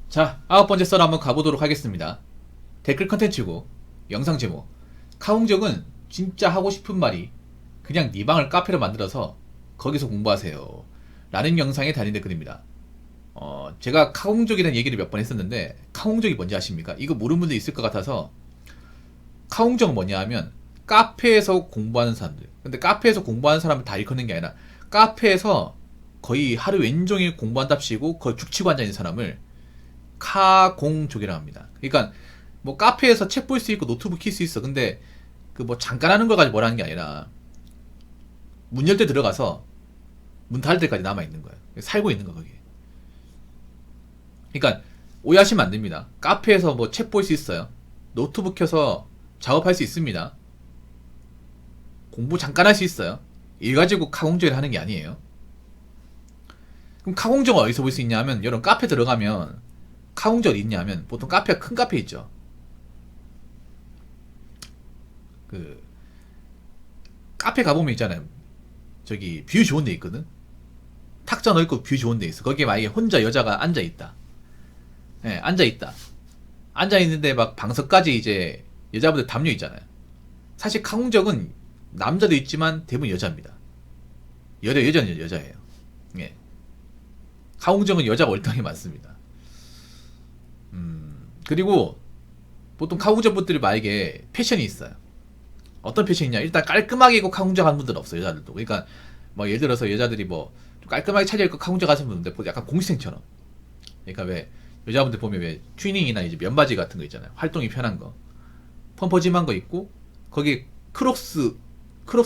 자, 9번째 썰 한번 가보도록 하겠습니다. 댓글 컨텐츠고 영상 제목, 카홍정은 진짜 하고 싶은 말이 그냥 네 방을 카페로 만들어서 거기서 공부하세요 라는 영상에 달린 댓글입니다. 제가 카홍족에 대한 얘기를 몇 번 했었는데, 카홍족이 뭔지 아십니까? 이거 모르는 분들 있을 것 같아서. 카홍족은 뭐냐 하면 카페에서 공부하는 사람들, 근데 카페에서 공부하는 사람을 다 일컫는 게 아니라 카페에서 거의 하루 왼종일 공부한답시고 거의 죽치고 앉아있는 사람을 카공족이라고 합니다. 그러니까 뭐 카페에서 책 볼 수 있고 노트북 킬 수 있어. 근데 그 뭐 잠깐 하는 걸 가지고 뭐라는 게 아니라 문 열 때 들어가서 문 닫을 때까지 남아 있는 거예요. 살고 있는 거 거기. 그러니까 오해하시면 안 됩니다. 카페에서 뭐 책 볼 수 있어요. 노트북 켜서 작업할 수 있습니다. 공부 잠깐 할 수 있어요. 일 가지고 카공족을 하는 게 아니에요. 그럼 카공족은 어디서 볼 수 있냐 하면, 여러분 카페 들어가면 카공족 어디 있냐 하면 보통 카페가 큰 카페 있죠. 그 카페 가보면 있잖아요. 저기 뷰 좋은 데 있거든. 탁자 넓고 뷰 좋은 데 있어. 거기에 만약에 혼자 여자가 앉아있다. 예, 앉아있다. 앉아있는데 막 방석까지 이제 여자분들 담요 있잖아요. 사실 카공족은 남자도 있지만 대부분 여자입니다. 여자는 여자예요. 예. 카공족은 여자가 월등히 많습니다. 그리고 보통 카공족 분들이 만약에 패션이 있어요. 어떤 패션이냐? 일단 깔끔하게 입고 카공족 하는 분들은 없어요. 여자들도. 그러니까 뭐 예를 들어서 여자들이 뭐 좀 깔끔하게 차려입고 카공족 하시는 분들 약간 공시생처럼. 그러니까 왜 여자분들 보면 왜 튜닝이나 이제 면바지 같은 거 있잖아요. 활동이 편한 거, 펌퍼짐한 거 있고 거기 크록스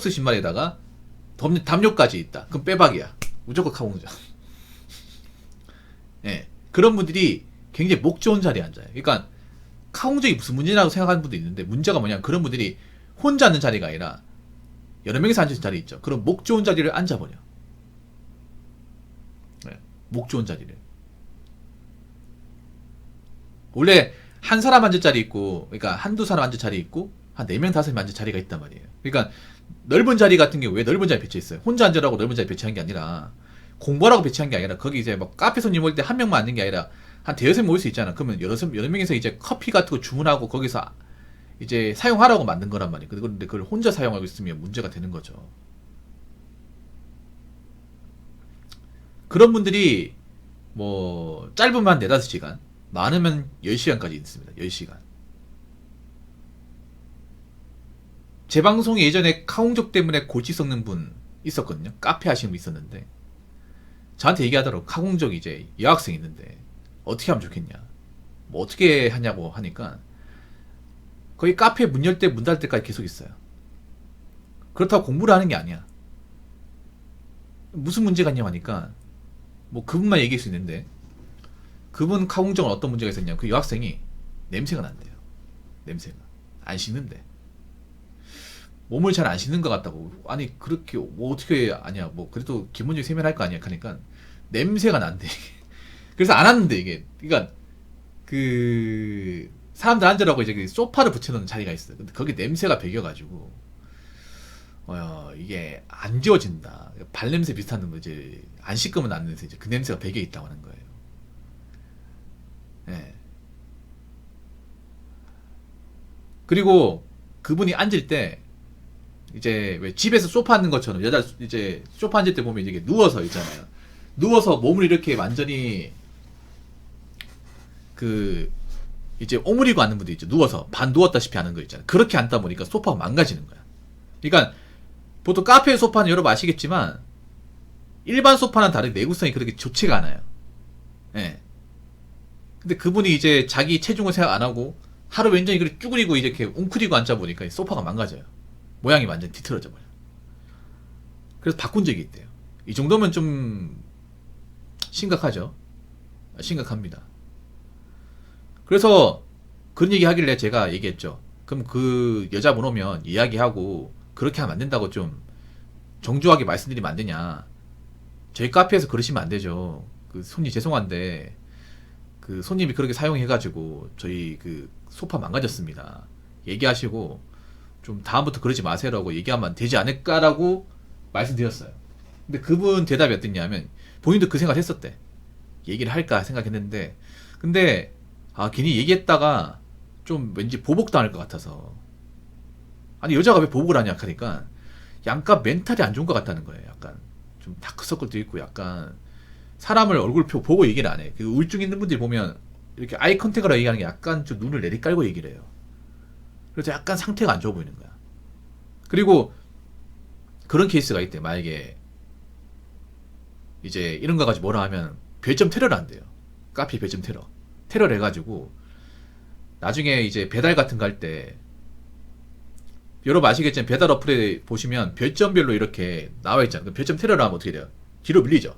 신발에다가 담요까지 있다. 그럼 빼박이야. 무조건 카공족. 예. 그런 분들이 굉장히 목 좋은 자리에 앉아요. 그러니까 카공족이 무슨 문제라고 생각하는 분도 있는데, 문제가 뭐냐면 그런 분들이 혼자 앉는 자리가 아니라 여러 명이서 앉은 자리 있죠. 그럼 목 좋은 자리를 앉아버려. 네. 목 좋은 자리를. 원래 한 사람 앉을 자리 있고, 그러니까 한두 사람 앉을 자리 있고, 한 4명, 5명 앉을 자리가 있단 말이에요. 그러니까 넓은 자리 같은 경우 왜 넓은 자리 배치했어요? 혼자 앉으라고 넓은 자리 배치한 게 아니라, 공부하라고 배치한 게 아니라, 거기 이제 막 카페 손님 올 때 한 명만 앉는 게 아니라 한 대여섯 명 올 수 있잖아. 그러면 여러 명이서 이제 커피 같은 거 주문하고 거기서 이제 사용하라고 만든 거란 말이에요. 그런데 그걸 혼자 사용하고 있으면 문제가 되는 거죠. 그런 분들이 뭐 짧으면 한 4, 5시간, 많으면 10시간까지 있습니다. 10시간. 제 방송에 예전에 카홍족 때문에 골치 썩는 분 있었거든요. 카페 하시는 분 있었는데 저한테 얘기하더라고. 카홍족 이제 여학생 있는데 어떻게 하면 좋겠냐, 뭐 어떻게 하냐고 하니까 거의 카페 문 열 때 문 닫을 때까지 계속 있어요. 그렇다고 공부를 하는 게 아니야. 무슨 문제가 있냐고 하니까 뭐 그분만 얘기할 수 있는데, 그분 카공정은 어떤 문제가 있었냐면 그 여학생이 냄새가 난대요. 냄새가 안 씻는데, 몸을 잘 안 씻는 것 같다고. 아니 그렇게 뭐 어떻게 아냐, 뭐 그래도 기본적인 세면할 거 아니야 하니까 냄새가 난대. 그래서 안 왔는데, 이게 그러니까 그 사람들 앉으라고 이제 그 소파를 붙여놓는 자리가 있어요. 근데 거기 냄새가 배겨가지고 이게 안 지워진다. 발냄새 비슷한 거, 이제 안 씻으면 안 냄새, 이제 그 냄새가 배겨 있다고 하는 거예요. 예. 그리고 그분이 앉을 때 이제 왜 집에서 소파 앉는 것처럼, 여자 이제 소파 앉을 때 보면 이게 누워서 있잖아요. 누워서 몸을 이렇게 완전히 그 이제 오므리고 앉는 분들 있죠. 누워서 반 누웠다시피 하는 거 있잖아요. 그렇게 앉다 보니까 소파가 망가지는 거야. 그러니까 보통 카페 소파는 여러분 아시겠지만 일반 소파는 다르게 내구성이 그렇게 좋지가 않아요. 예. 근데 그분이 이제 자기 체중을 생각 안 하고 하루 왼전히 그렇게 쭈그리고 이렇게 웅크리고 앉아 보니까 소파가 망가져요. 모양이 완전 뒤틀어져 버려. 그래서 바꾼 적이 있대요. 이 정도면 좀 심각하죠. 심각합니다. 그래서 그런 얘기 하길래 제가 얘기했죠. 그럼 그 여자분 오면 이야기하고 그렇게 하면 안 된다고 좀 정중하게 말씀드리면 안 되냐. 저희 카페에서 그러시면 안 되죠. 그 손님 죄송한데 그 손님이 그렇게 사용해가지고 저희 그 소파 망가졌습니다. 얘기하시고 좀 다음부터 그러지 마세요라고 얘기하면 되지 않을까라고 말씀드렸어요. 근데 그분 대답이 어땠냐면 본인도 그 생각 했었대. 얘기를 할까 생각했는데 근데 괜히 얘기했다가 좀 왠지 보복당할 것 같아서. 아니 여자가 왜 보복을 하냐 하니까 약간 멘탈이 안 좋은 것 같다는 거예요. 약간 좀 다크서클도 있고 약간 사람을 얼굴 보고 얘기를 안 해. 그 우울증 있는 분들이 보면 이렇게 아이 컨택으로 얘기하는 게 약간 좀 눈을 내리깔고 얘기를 해요. 그래서 약간 상태가 안 좋아 보이는 거야. 그리고 그런 케이스가 있대. 만약에 이제 이런 거 가지고 뭐라 하면 별점 테러를 한대요. 카페 별점 테러. 테러를 해가지고 나중에 이제 배달 같은 거 할 때 여러분 아시겠지만 배달 어플에 보시면 별점별로 이렇게 나와 있잖아요. 별점 테러를 하면 어떻게 돼요? 뒤로 밀리죠.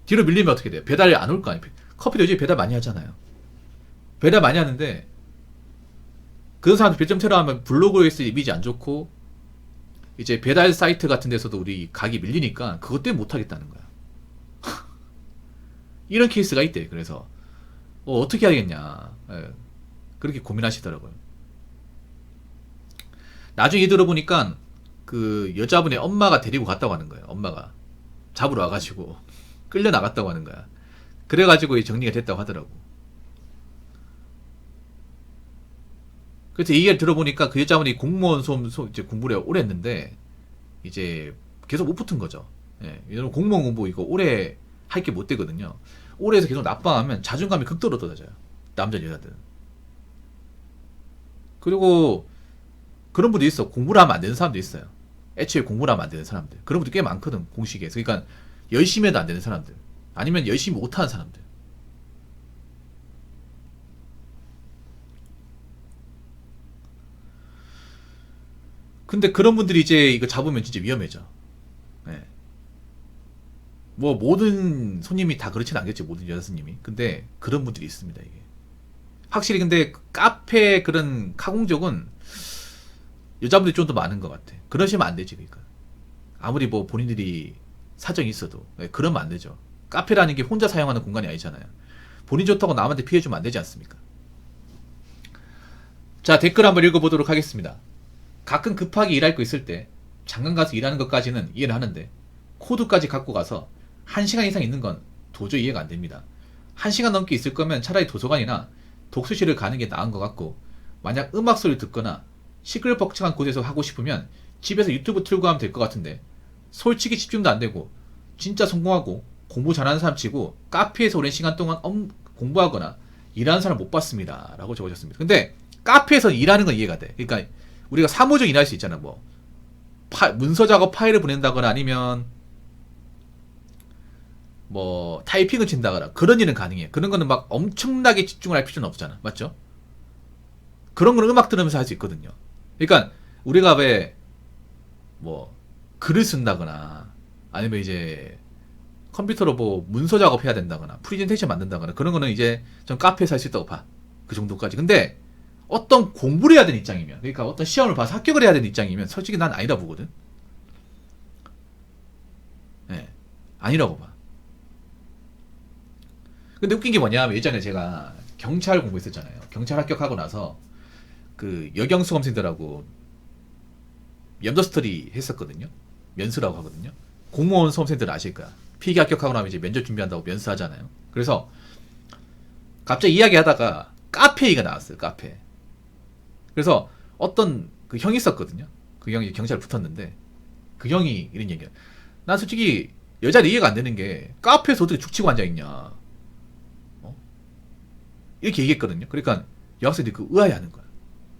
뒤로 밀리면 어떻게 돼요? 배달이 안 올 거 아니에요. 커피도 요즘 배달 많이 하잖아요. 배달 많이 하는데 그런 사람들 별점 테러 하면 블로그에서 이미지 안 좋고 이제 배달 사이트 같은 데서도 우리 각이 밀리니까 그것 때문에 못 하겠다는 거야. 이런 케이스가 있대. 그래서 어떻게 하겠냐. 그렇게 고민하시더라고요. 나중에 들어보니까 그 여자분의 엄마가 데리고 갔다고 하는 거예요. 엄마가 잡으러 와가지고 끌려 나갔다고 하는 거야. 그래가지고 정리가 됐다고 하더라고. 그래서 이 얘기를 들어보니까 그 여자분이 공무원 이제 공부를 오래 했는데 이제 계속 못 붙은 거죠. 예, 왜냐면 공무원 공부 이거 오래 할 게 못 되거든요. 오래 해서 계속 낙방하면 자존감이 극도로 떨어져요. 남자 여자들은. 그리고 그런 분도 있어. 공부를 하면 안 되는 사람도 있어요. 애초에 공부를 하면 안 되는 사람들. 그런 분들 꽤 많거든, 공식에서. 그러니까 열심히 해도 안 되는 사람들. 아니면 열심히 못하는 사람들. 근데 그런 분들이 이제 이거 잡으면 진짜 위험해져. 예. 뭐 모든 손님이 다 그렇진 않겠지, 모든 여자 손님이. 근데 그런 분들이 있습니다, 이게. 확실히 근데 카페 그런 카공족은 여자분들이 좀 더 많은 것 같아. 그러시면 안 되지, 그러니까. 아무리 뭐 본인들이 사정이 있어도. 네, 그러면 안 되죠. 카페라는 게 혼자 사용하는 공간이 아니잖아요. 본인 좋다고 남한테 피해주면 안 되지 않습니까? 자, 댓글 한번 읽어보도록 하겠습니다. 가끔 급하게 일할 거 있을 때 잠깐 가서 일하는 것까지는 이해를 하는데 코드까지 갖고 가서 1시간 이상 있는 건 도저히 이해가 안 됩니다. 1시간 넘게 있을 거면 차라리 도서관이나 독서실을 가는 게 나은 것 같고, 만약 음악 소리를 듣거나 시끌벅적한 곳에서 하고 싶으면 집에서 유튜브 틀고 하면 될 것 같은데, 솔직히 집중도 안 되고 진짜 성공하고 공부 잘하는 사람 치고 카페에서 오랜 시간 동안 공부하거나 일하는 사람 못 봤습니다 라고 적으셨습니다. 근데 카페에서 일하는 건 이해가 돼. 그러니까 우리가 사무적 일할 수 있잖아. 뭐 문서 작업 파일을 보낸다거나 아니면 뭐 타이핑을 친다거나 그런 일은 가능해. 그런 거는 막 엄청나게 집중을 할 필요는 없잖아. 맞죠? 그런 거는 음악 들으면서 할 수 있거든요. 그러니까 우리가 왜 뭐 글을 쓴다거나 아니면 이제 컴퓨터로 뭐 문서 작업해야 된다거나 프레젠테이션 만든다거나 그런 거는 이제 전 카페에서 할 수 있다고 봐. 그 정도까지. 근데 어떤 공부를 해야 되는 입장이면, 그러니까 어떤 시험을 봐서 합격을 해야 되는 입장이면 솔직히 난 아니라 보거든. 네, 아니라고 봐. 근데 웃긴 게 뭐냐면 예전에 제가 경찰 공부했었잖아요. 경찰 합격하고 나서 그 여경 수험생들하고 면접스터디 했었거든요. 면수라고 하거든요. 공무원 수험생들 아실 거야. 필기 합격하고 나면 이제 면접 준비한다고 면수하잖아요. 그래서 갑자기 이야기하다가 카페 얘기가 나왔어요. 카페. 그래서 어떤 그 형이 있었거든요. 그 형이 경찰 붙었는데 그 형이 이런 얘기야. 난 솔직히 여자를 이해가 안 되는 게 카페에서 어떻게 죽치고 앉아있냐. 이렇게 얘기했거든요. 그러니까 여학생들이 그 의아해하는 거야.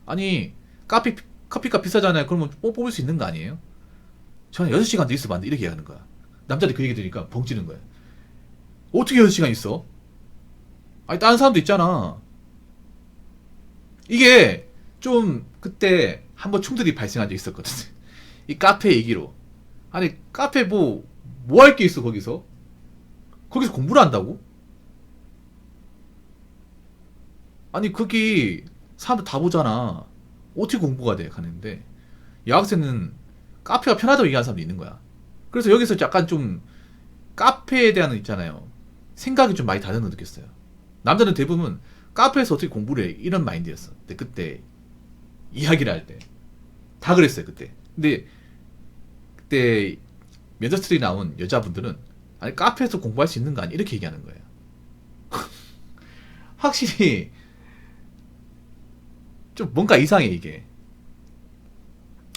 아니 커피값 비싸잖아요. 그러면 뽑을 수 있는 거 아니에요? 저는 6시간 더 있어봤는데 이렇게 얘기하는 거야. 남자들이 그 얘기 들으니까 벙찌는 거야. 어떻게 6시간 있어? 아니 다른 사람도 있잖아. 이게 좀 그때 한번 충돌이 발생한 적 있었거든. 이 카페 얘기로. 아니 카페 뭐 할 게 있어 거기서? 거기서 공부를 한다고? 아니 거기 사람들 다 보잖아. 어떻게 공부가 돼? 가는데 여학생은 카페가 편하다고 얘기하는 사람도 있는 거야. 그래서 여기서 약간 좀 카페에 대한 있잖아요. 생각이 좀 많이 다른 거 느꼈어요. 남자는 대부분 카페에서 어떻게 공부를 해? 이런 마인드였어. 근데 그때 이야기를 할 때 다 그랬어요. 그때. 근데 그때 면접스터디 나온 여자분들은 아니 카페에서 공부할 수 있는 거 아니? 이렇게 얘기하는 거예요. 확실히 좀 뭔가 이상해 이게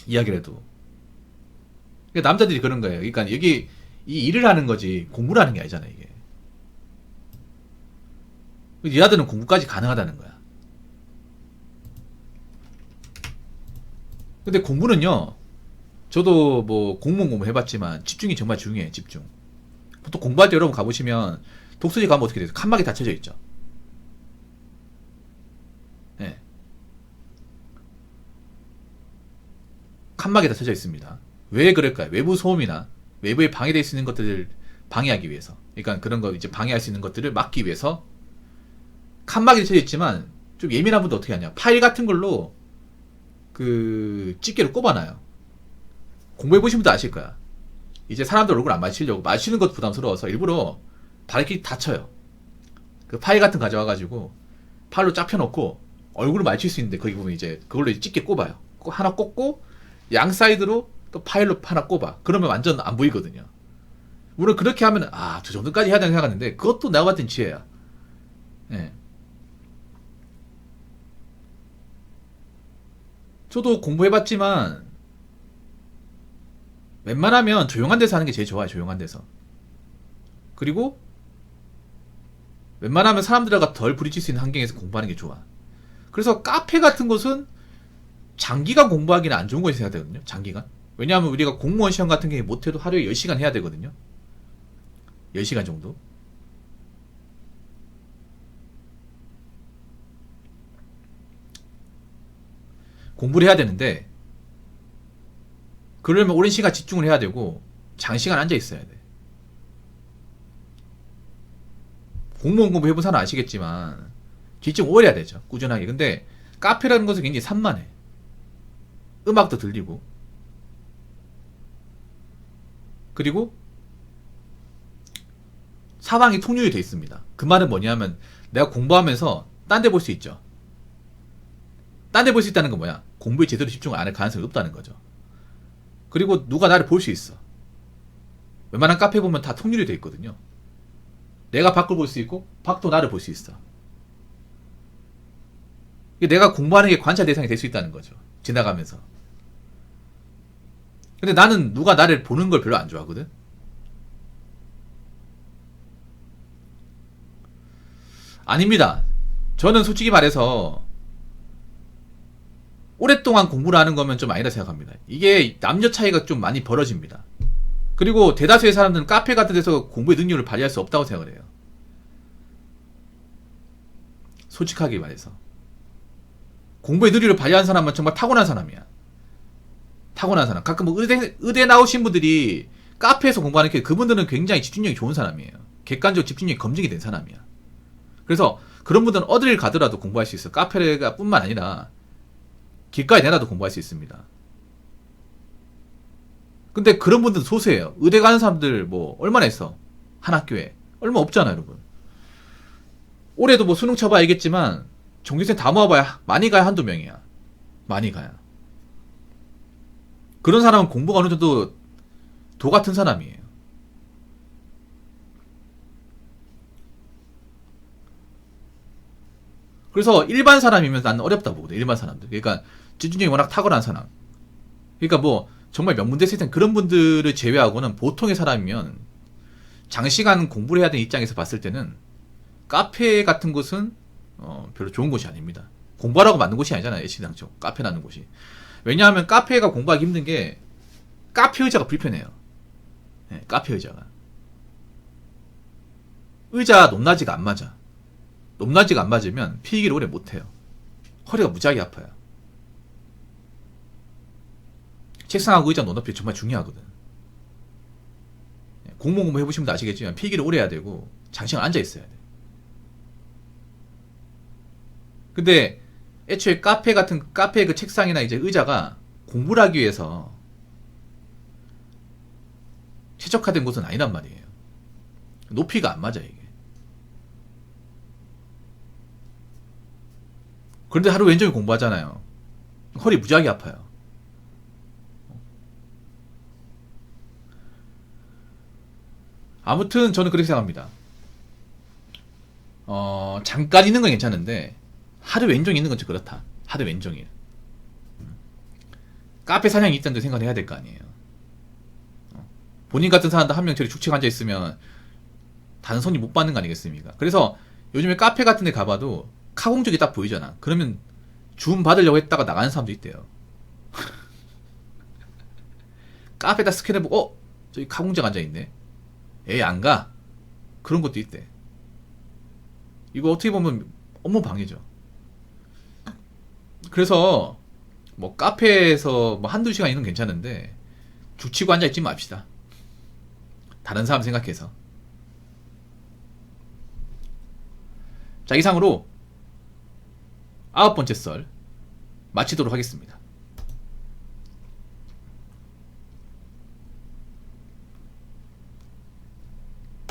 이야기를 해도. 그러니까 남자들이 그런 거예요. 그러니까 여기 이 일을 하는 거지 공부를 하는 게 아니잖아 이게. 여자들은 공부까지 가능하다는 거야. 근데 공부는요, 저도 뭐 공무원 공부 해봤지만 집중이 정말 중요해. 집중. 보통 공부할 때 여러분 가보시면 독서실 가면 어떻게 돼요? 칸막이 닫혀져 있죠. 네. 칸막이 닫혀져 있습니다. 왜 그럴까요? 외부 소음이나 외부에 방해될 수 있는 것들을 방해하기 위해서. 그러니까 그런 거 이제 방해할 수 있는 것들을 막기 위해서 칸막이 닫혀져 있지만 좀 예민한 분도 어떻게 하냐? 파일 같은 걸로 그 집게를 꼽아놔요. 공부해보신 분도 아실 거야. 이제 사람들 얼굴 안 마주치려고, 마주치는 것도 부담스러워서 일부러 바르기 닫혀요. 그 파일 같은 거 가져와가지고 파일로 쫙 펴놓고 얼굴을 마주칠 수 있는데 거기 보면 이제 그걸로 이제 집게 꼽아요. 하나 꼽고 양 사이드로 또 파일로 하나 꼽아. 그러면 완전 안 보이거든요. 물론 그렇게 하면 저 정도까지 해야 되나 생각하는데 그것도 내가 봤을 땐 지혜야. 예. 저도 공부해봤지만 웬만하면 조용한 데서 하는 게 제일 좋아요. 조용한 데서. 그리고 웬만하면 사람들과 덜 부딪힐 수 있는 환경에서 공부하는 게 좋아. 그래서 카페 같은 곳은 장기간 공부하기는 안 좋은 것이 생각되거든요. 장기간. 왜냐하면 우리가 공무원 시험 같은 게 못해도 하루에 10시간 해야 되거든요. 10시간 정도. 공부를 해야 되는데 그러려면 오랜 시간 집중을 해야 되고 장시간 앉아 있어야 돼. 공무원 공부 해본 사람 아시겠지만 집중 오래 해야 되죠. 꾸준하게. 근데 카페라는 것은 굉장히 산만해. 음악도 들리고 그리고 사방이 통유리 돼 있습니다. 그 말은 뭐냐면 내가 공부하면서 딴 데 볼 수 있죠. 딴 데 볼 수 있다는 건 뭐야? 공부에 제대로 집중을 안 할 가능성이 높다는 거죠. 그리고 누가 나를 볼 수 있어. 웬만한 카페 보면 다 통일이 돼 있거든요. 내가 밖을 볼 수 있고 밖도 나를 볼 수 있어. 내가 공부하는 게 관찰 대상이 될 수 있다는 거죠. 지나가면서. 근데 나는 누가 나를 보는 걸 별로 안 좋아하거든. 아닙니다. 저는 솔직히 말해서 오랫동안 공부를 하는 거면 좀 아니다 생각합니다. 이게 남녀 차이가 좀 많이 벌어집니다. 그리고 대다수의 사람들은 카페 같은 데서 공부의 능력을 발휘할 수 없다고 생각을 해요. 솔직하게 말해서. 공부의 능력을 발휘한 사람은 정말 타고난 사람이야. 타고난 사람. 가끔 뭐 의대 나오신 분들이 카페에서 공부하는 게 그분들은 굉장히 집중력이 좋은 사람이에요. 객관적 집중력이 검증이 된 사람이야. 그래서 그런 분들은 어디를 가더라도 공부할 수 있어요. 카페가 뿐만 아니라 길가에 내놔도 공부할 수 있습니다. 근데 그런 분들은 소수예요. 의대 가는 사람들 뭐 얼마나 있어? 한 학교에. 얼마 없잖아 여러분. 올해도 뭐 수능 쳐봐 알겠지만 전교생 다 모아봐야 많이 가야 한두 명이야. 많이 가야. 그런 사람은 공부가 어느 정도 도 같은 사람이에요. 그래서 일반 사람이면 나는 어렵다 보거든. 일반 사람들. 그러니까 집중력이 워낙 탁월한 사람. 그러니까 뭐 정말 명문대생생 그런 분들을 제외하고는 보통의 사람이면 장시간 공부를 해야 되는 입장에서 봤을 때는 카페 같은 곳은 별로 좋은 곳이 아닙니다. 공부하라고 만든 곳이 아니잖아요. 애시당초 카페라는 곳이. 왜냐하면 카페가 공부하기 힘든 게 카페 의자가 불편해요. 네, 카페 의자가. 의자 높낮이가 안 맞아. 높낮이가 안 맞으면 필기를 오래 못해요. 허리가 무지하게 아파요. 책상하고 의자 높낮이 정말 중요하거든. 공무원 공부 해보시면 아시겠지만 필기를 오래 해야 되고 장시간 앉아 있어야 돼. 근데 애초에 카페 그 책상이나 이제 의자가 공부를 하기 위해서 최적화된 곳은 아니란 말이에요. 높이가 안 맞아 이게. 그런데 하루 왼종일 공부하잖아요. 허리 무지하게 아파요. 아무튼 저는 그렇게 생각합니다. 잠깐 있는 건 괜찮은데 하루 왼종일 있는 건 좀 그렇다. 하루 왼종일. 카페 사장이 있다는 생각을 해야 될 거 아니에요. 본인 같은 사람도 한 명 저리 축치고 앉아 있으면 다른 손님 못 받는 거 아니겠습니까? 그래서 요즘에 카페 같은 데 가봐도 카공족이 딱 보이잖아. 그러면 주문 받으려고 했다가 나가는 사람도 있대요. 카페다 스캔해보고 저기 카공족 앉아있네. 에이 안 가? 그런 것도 있대. 이거 어떻게 보면 업무 방해죠. 그래서 뭐 카페에서 뭐 한두 시간 있는 건 괜찮은데 죽치고 앉아있지 맙시다. 다른 사람 생각해서. 자, 이상으로 9번째 썰 마치도록 하겠습니다.